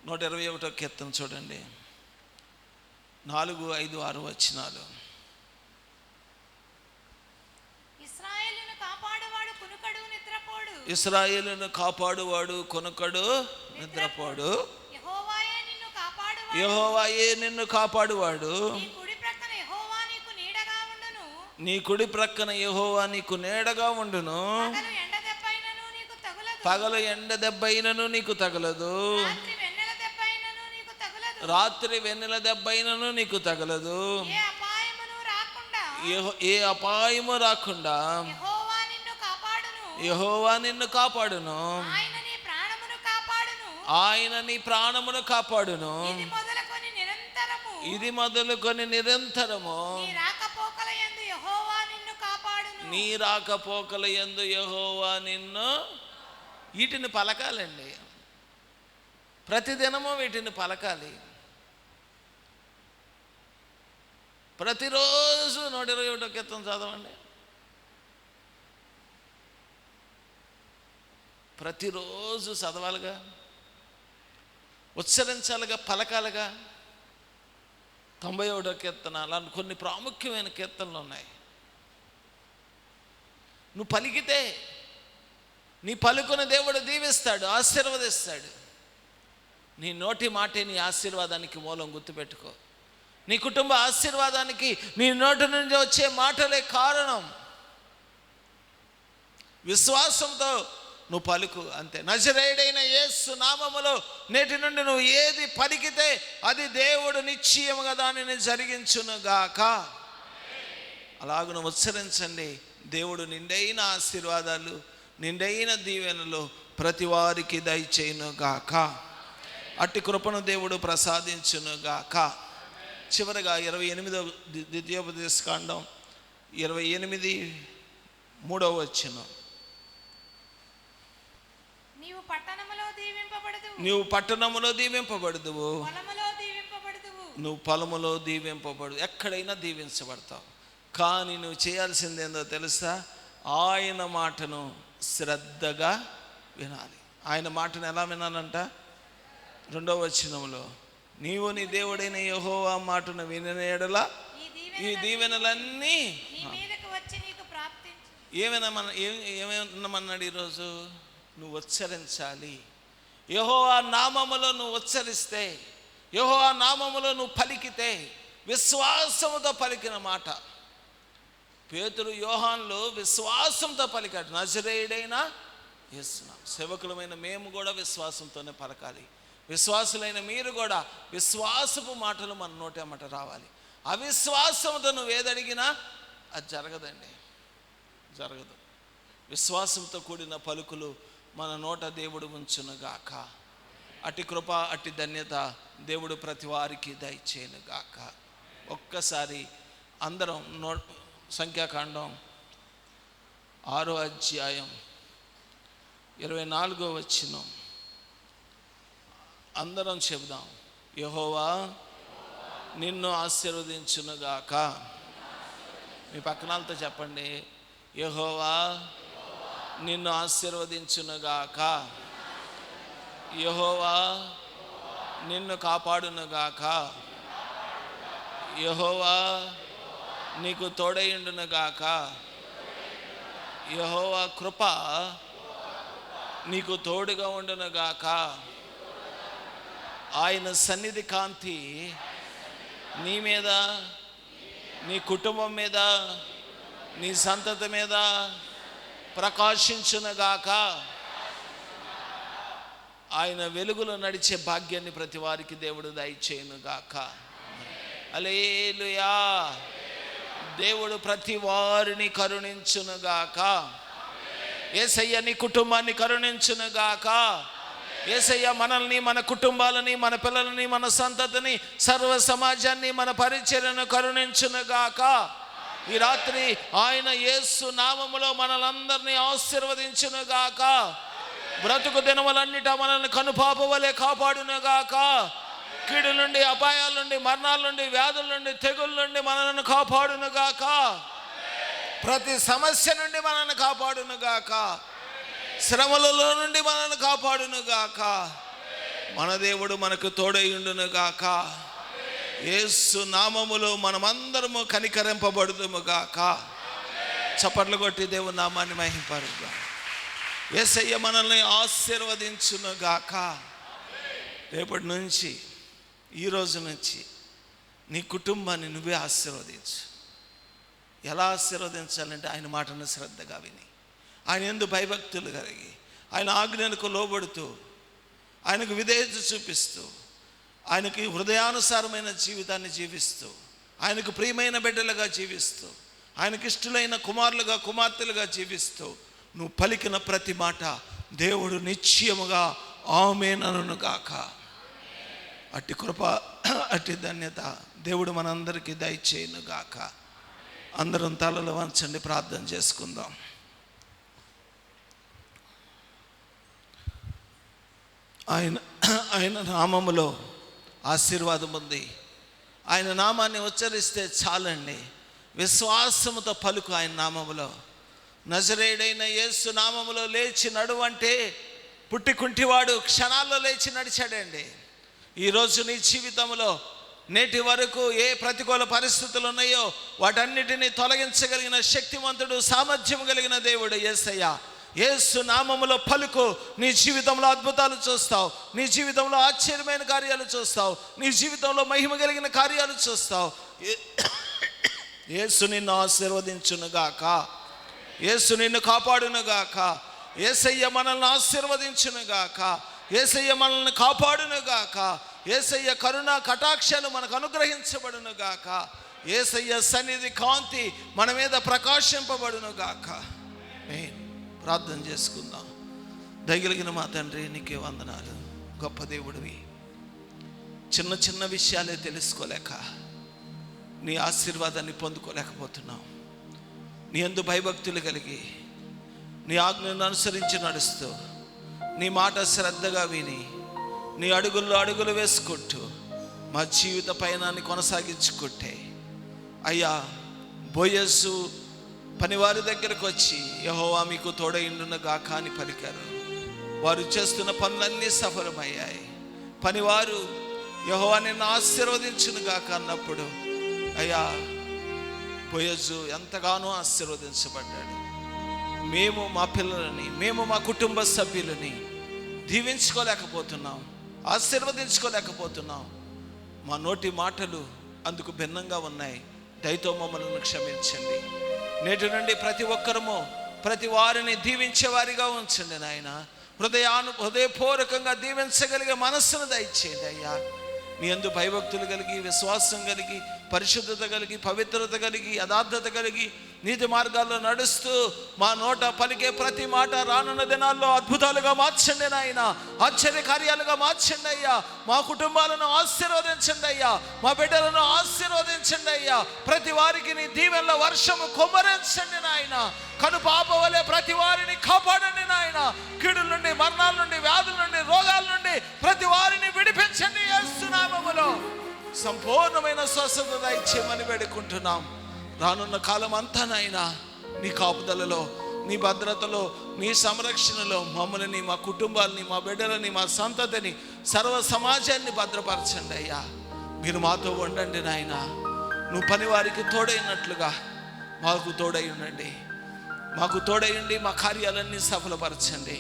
121వ కీర్తన చూడండి, 4, 5, 6 వచనాలు. ఇశ్రాయేలును కాపాడువాడు కునుకడు నిద్రపోడు, ఇశ్రాయేలును కాపాడువాడు కొనుకడు నిద్రపోడు, యెహోవాయే నిన్ను కాపాడువాడు, యెహోవాయే నిన్ను కాపాడువాడు. నీ కుడి ప్రక్కన యెహోవా నీకు నీడగా ఉండును, నీ కుడి ప్రక్కన యెహోవా నీకు నీడగా ఉండును. పగలు ఎండ దెబ్బైనను నీకు తగులదు, పగలు ఎండ దెబ్బైనను నీకు తగలదు, రాత్రి వెన్నెల దెబ్బైనను నీకు తగులదు, రాత్రి వెన్నెల దెబ్బైనను నీకు తగలదు. ఏ అపాయమును రాకుండా, ఏ అపాయము రాకుండా యెహోవా నిన్ను కాపాడును, యెహోవా నిన్ను కాపాడును. ఆయన నీ ప్రాణమును కాపాడును, ఆయన నీ ప్రాణమును కాపాడును. ఇది మొదలుకొని నిరంతరము, ఇది మొదలుకొని నిరంతరము నీ రాకపోకల యందు యెహోవా నిన్ను కాపాడును. నీ రాకపోకల యందు యెహోవా నిన్ను. వీటిని పలకాలండి, ప్రతిదినము వీటిని పలకాలి. ప్రతిరోజు 121వ కీర్తన చదవండి, ప్రతిరోజు చదవాలిగా, ఉచ్చరించాలిగా, పలకాలిగా. 91వ కీర్తన, అలా కొన్ని ప్రాముఖ్యమైన కీర్తనలు ఉన్నాయి. నువ్వు పలికితే నీ పలుకుని దేవుడు దీవిస్తాడు, ఆశీర్వదిస్తాడు. నీ నోటి మాటే నీ ఆశీర్వాదానికి మూలం, గుర్తుపెట్టుకో. నీ కుటుంబ ఆశీర్వాదానికి నీ నోటి నుంచి వచ్చే మాటలే కారణం. విశ్వాసంతో నువ్వు పలుకు, అంతే. నజరేయుడైన యేసు నామములో నేటి నుండి నువ్వు ఏది పలికితే అది దేవుడు నిశ్చయముగా దానిని జరిగించునుగాక. అలాగ నువ్వు ఉచ్చరించండి. దేవుడు నిండైన ఆశీర్వాదాలు, నిండైన దీవెనలు ప్రతి వారికి దయచేయునుగాక. అట్టి కృపను దేవుడు ప్రసాదించునుగాక. చివరగా 28వ ద్వితీయోపదేశకాండం 28, 3వ వచనం, నీవు పట్టణములో దీవింపబడదువు, నువ్వు పట్టణములో దీవింపబడదువు, పొలములో దీవింపబడదువు, నువ్వు పొలములో దీవింపబడు. ఎక్కడైనా దీవించబడతావు. కానీ నువ్వు చేయాల్సిందేందో తెలుసా? ఆయన మాటను శ్రద్ధగా వినాలి. ఆయన మాటను ఎలా వినాలంట? 2వ వచనంలో, నీవు నీ దేవుడైన యెహోవా మాటను వినిన యెడల ఈ దీవెనలన్నీ నీ మీదకు వచ్చి నీకు ప్రాప్తించు. ఏమేమన్నాడు ఈరోజు? నువ్వు ఉచ్చరించాలి. యెహోవా నామములో నువ్వు ఉచ్చరిస్తే, యెహోవా నామములో నువ్వు పలికితే, విశ్వాసముతో పలికిన మాట. పేతురు యోహాన్లు విశ్వాసంతో పలికాడు. నజరేయుడైన యేసు నామములో. సేవకులమైన మేము కూడా విశ్వాసంతోనే పలకాలి. విశ్వాసులైన మీరు కూడా విశ్వాసపు మాటలు మన నోటెమ్మట రావాలి. అవిశ్వాసంతో నువ్వు ఏదడిగినా అది జరగదండి, జరగదు. విశ్వాసంతో కూడిన పలుకులు మన నోట దేవుడు ఉంచునుగాక. అట్టి కృప, అట్టి ధన్యత దేవుడు ప్రతి వారికి దయచేయునుగాక. ఒక్కసారి అందరం సంఖ్యాకాండం 6వ అధ్యాయం 24వ వచనం అందరం చెబుదాం. యెహోవా నిన్ను ఆశీర్వదించునుగాక. మీ పక్కనాలతో చెప్పండి, యెహోవా నిన్ను ఆశీర్వదించునుగాక. యెహోవా నిన్ను కాపాడునుగాక. యెహోవా నీకు తోడైయుండునుగాక. యెహోవా కృప నీకు తోడుగా ఉండునుగాక. ఆయన సన్నిధి కాంతి నీ మీద, నీ కుటుంబం మీద, నీ సంతతి మీద ప్రకాశించునుగాక. ఆయన వెలుగులో నడిచే భాగ్యాన్ని ప్రతి వారికి దేవుడు దయచేయునుగాక. హల్లెలూయా. దేవుడు ప్రతి వారిని కరుణించునుగాక. యేసయ్య నీ కుటుంబాన్ని కరుణించునుగాక. యేసయ్య మనల్ని, మన కుటుంబాలని, మన పిల్లలని, మన సంతతిని, సర్వ సమాజాన్ని, మన పరిచర్యను కరుణించునుగాక. ఈ రాత్రి ఆయన యేసు నామములో మనలందరినీ ఆశీర్వదించునుగాక. బ్రతుకు దినములన్నిట మనల్ని కనుపాప వలె కాపాడునుగాక. కీడు నుండి, అపాయాల నుండి, మరణాల నుండి, వ్యాధుల నుండి, తెగుళ్ళ నుండి మనల్ని కాపాడునుగాక. ప్రతి సమస్య నుండి మనల్ని కాపాడునుగాక. శ్రమలలో నుండి మనల్ని కాపాడునుగాక. మన దేవుడు మనకు తోడైయుండునుగాక. యేసు నామములో మనమందరము కనికరింపబడుదుముగాక. చప్పట్లు కొట్టి దేవుని నామాన్ని మహింపరుగా. యేసయ్య మనల్ని ఆశీర్వదించునుగాక. రేపటి నుంచి, ఈ రోజు నుంచి నీ కుటుంబాన్ని నువ్వే ఆశీర్వదించు. ఎలా ఆశీర్వదించాలంటే ఆయన మాటను శ్రద్ధగా విని, ఆయన యందు భయభక్తులు కలిగి, ఆయన ఆజ్ఞలకు లోబడుతూ, ఆయనకు విధేయత చూపిస్తూ, ఆయనకి హృదయానుసారమైన జీవితాన్ని జీవిస్తూ, ఆయనకు ప్రియమైన బిడ్డలుగా జీవిస్తూ, ఆయనకి ఇష్టలైన కుమారులుగా, కుమార్తెలుగా జీవిస్తూ నువ్వు పలికిన ప్రతి మాట దేవుడు నిశ్చయముగా ఆమేననుగాక. అట్టి కృప, అట్టి ధన్యత దేవుడు మనందరికీ దయచేయునుగాక. అందరం తలలు వంచండి, ప్రార్థన చేసుకుందాం. ఆయన నామములో ఆశీర్వాదం ఉంది. ఆయన నామాన్ని ఉచ్చరిస్తే చాలండి. విశ్వాసముతో పలుకు ఆయన నామములో. నజరేయుడైన యేసు నామములో లేచి నడువంటే పుట్టి కుంటివాడు క్షణాల్లో లేచి నడిచాడండి. ఈరోజు నీ జీవితంలో నేటి వరకు ఏ ప్రతికూల పరిస్థితులు ఉన్నాయో వాటన్నిటినీ తొలగించగలిగిన శక్తివంతుడు, సామర్థ్యం కలిగిన దేవుడు యేసయ్య. యేసు నామములో పలుకు. నీ జీవితంలో అద్భుతాలు చూస్తావు. నీ జీవితంలో ఆశ్చర్యమైన కార్యాలు చూస్తావు. నీ జీవితంలో మహిమ కలిగిన కార్యాలు చూస్తావు. యేసు నిన్ను ఆశీర్వదించునుగాక. యేసు నిన్ను కాపాడునుగాక. యేసయ్య మనల్ని ఆశీర్వదించునుగాక. యేసయ్య మనల్ని కాపాడునుగాక. యేసయ్య కరుణ కటాక్షాలు మనకు అనుగ్రహించబడునుగాక. యేసయ్య సన్నిధి కాంతి మన మీద ప్రకాశింపబడునుగాక. ప్రార్థన చేసుకుందాం. దయగలిగిన మా తండ్రి, నీకే వందనాలు. గొప్ప దేవుడివి. చిన్న చిన్న విషయాలే తెలుసుకోలేక నీ ఆశీర్వాదాన్ని పొందుకోలేకపోతున్నాం. నీ యందు భయభక్తులు కలిగి, నీ ఆజ్ఞను అనుసరించి నడుస్తూ, నీ మాట శ్రద్ధగా విని, నీ అడుగుల్లో అడుగులు వేసుకుంటూ మా జీవిత పయనాన్ని కొనసాగించుకుంటే, అయ్యా బోయజు పనివారి దగ్గరకు వచ్చి యెహోవా మీకు తోడైయుండునుగాక అని పలికారు. వారు చేస్తున్న పనులన్నీ సఫలమయ్యాయి. పనివారు యెహోవా నిన్ను ఆశీర్వదించునుగాక అన్నప్పుడు అయ్యా బోయజు ఎంతగానో ఆశీర్వదించబడ్డాడు. మేము మా పిల్లలని, మేము మా కుటుంబ సభ్యులని దీవించుకోలేకపోతున్నాం, ఆశీర్వదించుకోలేకపోతున్నాం. మా నోటి మాటలు అందుకు భిన్నంగా ఉన్నాయి. దయతో మమ్మల్ని క్షమించండి. నేటి నుండి ప్రతి ఒక్కరము ప్రతి వారిని దీవించేవారిగా ఉంచండి నాయన. హృదయపూర్వకంగా దీవించగలిగే మనస్సును దయచేయండి అయ్యా. నీ యందు భయభక్తులు కలిగి, విశ్వాసం కలిగి, పరిశుద్ధత కలిగి, పవిత్రత కలిగి, యథార్థత కలిగి, నీతి మార్గాల్లో నడుస్తూ మా నోట పలికే ప్రతి మాట రానున్న దినాల్లో అద్భుతాలుగా మార్చండి నాయన. ఆశ్చర్యకార్యాలుగా మార్చండి అయ్యా. మా కుటుంబాలను ఆశీర్వదించండి అయ్యా. మా బిడ్డలను ఆశీర్వదించండి అయ్యా. ప్రతి వారికి నీ దీవెనల వర్షము కుమ్మరించండి నాయన. కను పాప వలె ప్రతి వారిని కాపాడండి నాయన. కీడుల నుండి, మరణాల నుండి, వ్యాధుల నుండి, రోగాల నుండి ప్రతి వారిని విడిపించండి యేసు నామములో. సంపూర్ణమైన స్వస్థత దయచేయమని వేడుకుంటున్నాం. రానున్న కాలం అంతా నాయన నీ కాపుదలలో, నీ భద్రతలో, నీ సంరక్షణలో మమ్మల్ని, మా కుటుంబాలని, మా బిడ్డలని, మా సంతతిని, సర్వ సమాజాన్ని భద్రపరచండి అయ్యా. మీరు మాతో ఉండండి నాయన. నువ్వు పని వారికి తోడైనట్లుగా మాకు తోడై ఉండండి. మాకు తోడయండి, మా కార్యాలన్నీ సఫలపరచండి.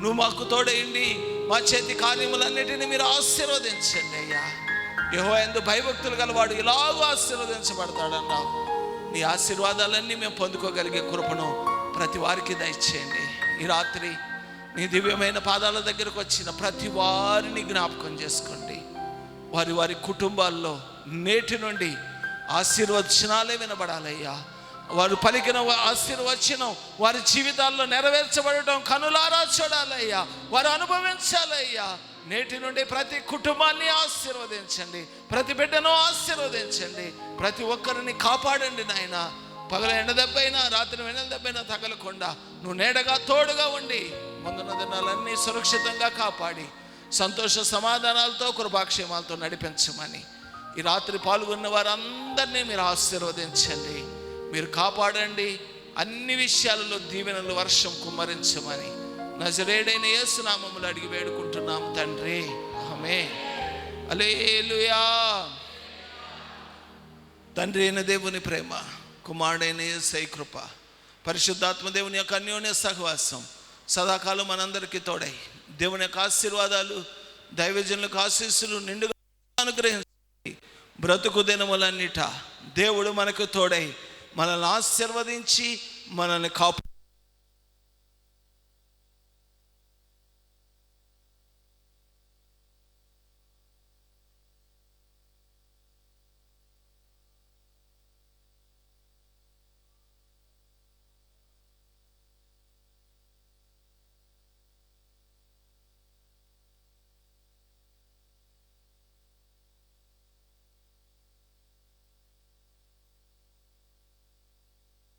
నువ్వు మాకు తోడయండి, మా చేతి కార్యములన్నిటిని మీరు ఆశీర్వదించండి అయ్యా. యెహోవా యందు భయభక్తులు గలవాడు ఇలాగూ ఆశీర్వదించబడతాడన్నావు. నీ ఆశీర్వాదాలన్నీ మేము పొందుకోగలిగే కృపను ప్రతి వారికి దయచేయండి. ఈ రాత్రి నీ దివ్యమైన పాదాల దగ్గరకు వచ్చిన ప్రతి వారిని జ్ఞాపకం చేసుకోండి. వారి వారి కుటుంబాల్లో నేటి నుండి ఆశీర్వచనాలే వినబడాలయ్యా. వారు పలికిన ఆశీర్వచనం వారి జీవితాల్లో నెరవేర్చబడటం కనులారా చూడాలయ్యా. వారు అనుభవించాలయ్యా. నేటి నుండి ప్రతి కుటుంబాన్ని ఆశీర్వదించండి, ప్రతి బిడ్డను ఆశీర్వదించండి, ప్రతి ఒక్కరిని కాపాడండి నాయన. పగల ఎండదెబ్బైనా, రాత్రి వెన్నెలదెబ్బైనా తగలకుండా నువ్వు నీడగా తోడుగా ఉండి ముందున్న దినాలన్నీ సురక్షితంగా కాపాడి సంతోష సమాధానాలతో, కృపాక్షేమాలతో నడిపించమని ఈ రాత్రి పాల్గొన్న వారందరినీ మీరు ఆశీర్వదించండి, మీరు కాపాడండి. అన్ని విషయాలలో దీవెనలు వర్షం కుమ్మరించమని నజరేయుడైన యేసు నామములో అడిగి వేడుకుంటున్నాం తండ్రి. ఆమేన్. హల్లెలూయా. తండ్రి అయిన దేవుని ప్రేమ, కుమారుడైన యేసయ్య కృప, పరిశుద్ధాత్మ దేవుని యొక్క అన్యోన్య సహవాసం సదాకాలం మనందరికీ తోడై దేవుని యొక్క ఆశీర్వాదాలు, దైవజనులకు ఆశీస్సులు నిండుగా అనుగ్రహించి బ్రతుకు దినములన్నిట దేవుడు మనకు తోడై మనల్ని ఆశీర్వదించి మనల్ని కాపాడు.